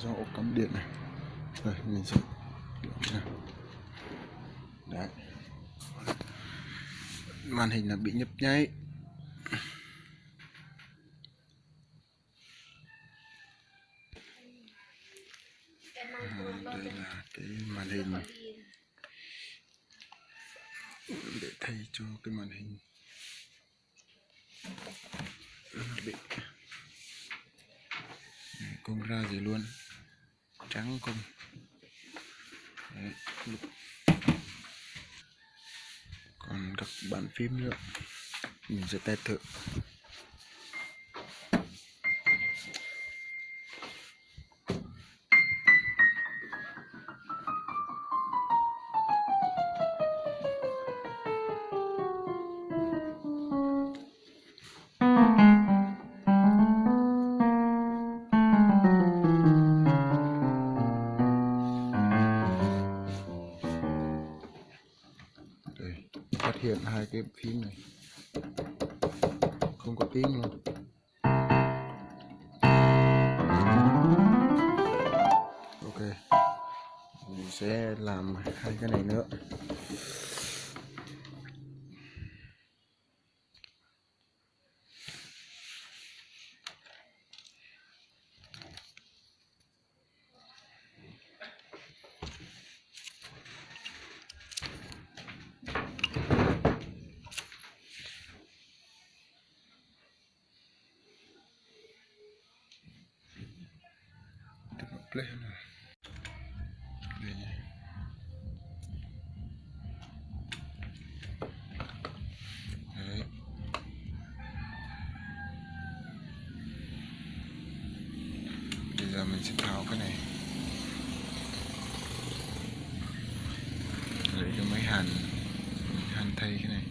do ổ cắm điện này. Rồi mình sẽ đấy, màn hình là bị nhấp nháy. Đây là cái màn hình để thay cho cái màn hình bị không ra gì luôn, trắng không. Đấy, còn các bàn phím nữa mình sẽ test thử. Đây, phát hiện hai cái phím này không có tiếng luôn. Ok, mình sẽ làm hai cái này nữa. Play này. Đây nhé. Đấy. Bây giờ mình sẽ tháo cái này để cho mấy hàn thay cái này.